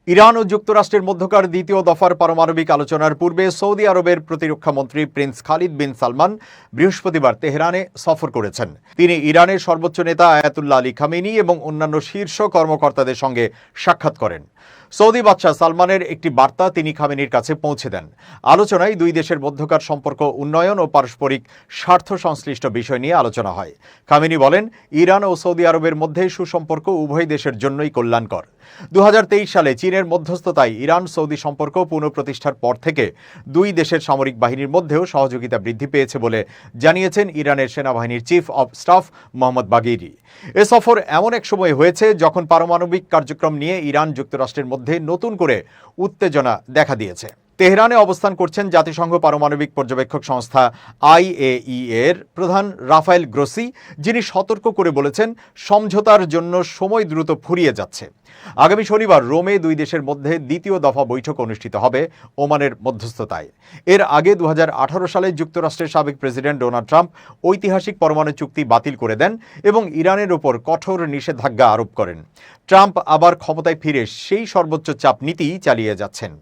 Iran ও যুক্তরাষ্ট্রের মধ্যকার দ্বিতীয় দফার পারমাণবিক আলোচনার পূর্বে সৌদি আরবের প্রতিরক্ষামন্ত্রী প্রিন্স খালিদ বিন সালমান বৃহস্পতিবার তেহরানে সফর করেছেন। তিনি ইরানের সর্বোচ্চ নেতা আয়াতুল্লাহ আলী খামেনি এবং অন্যান্য শীর্ষ কর্মকর্তাদের সঙ্গে সাক্ষাৎ করেন। সৌদি বাদশাহ সালমানের একটি বার্তা তিনি খামেনির কাছে পৌঁছে দেন। আলোচনায় দুই দেশের মধ্যকার সম্পর্ক উন্নয়ন ও পারস্পরিক স্বার্থ সংশ্লিষ্ট বিষয় নিয়ে আলোচনা হয়। খামেনি বলেন, ইরান ও সৌদি আরবের মধ্যে সুসম্পর্ক উভয় দেশের জন্যই কল্যাণকর। 2023 সালে চীনের মধ্যস্থতায় ইরান সৌদি সম্পর্ক পুনঃপ্রতিষ্ঠার পর থেকে দুই দেশের সামরিক বাহিনীর মধ্যেও সহযোগিতা বৃদ্ধি পেয়েছে বলে জানিয়েছেন ইরানের সেনাবাহিনীর chief of staff Mohammad Bagheri. এ সফর এমন এক সময় হয়েছে যখন পারমাণবিক কার্যক্রম নিয়ে ইরান যুক্তরাষ্ট্রের মধ্যে নতুন করে উত্তেজনা দেখা দিয়েছে। তেহরানে অবস্থান করছেন জাতিসংঘ পারমাণবিক পর্যবেক্ষক সংস্থা IAEA এর প্রধান রাফায়েল গ্রোসি, যিনি সতর্ক করে বলেছেন, সমঝোতার জন্য সময় দ্রুত ফুরিয়ে যাচ্ছে। আগামী শনিবার রোমে দুই দেশের মধ্যে দ্বিতীয় দফা বৈঠক অনুষ্ঠিত হবে ওমানের মধ্যস্থতায়। এর আগে 2018 সালে যুক্তরাষ্ট্রের সাবেক প্রেসিডেন্ট ডোনাল্ড ট্রাম্প ঐতিহাসিক পরমাণু চুক্তি বাতিল করে দেন এবং ইরানের ওপর কঠোর নিষেধাজ্ঞা আরোপ করেন। ট্রাম্প আবার ক্ষমতায় ফিরে সেই সর্বোচ্চ চাপ নীতি চালিয়ে যাচ্ছেন।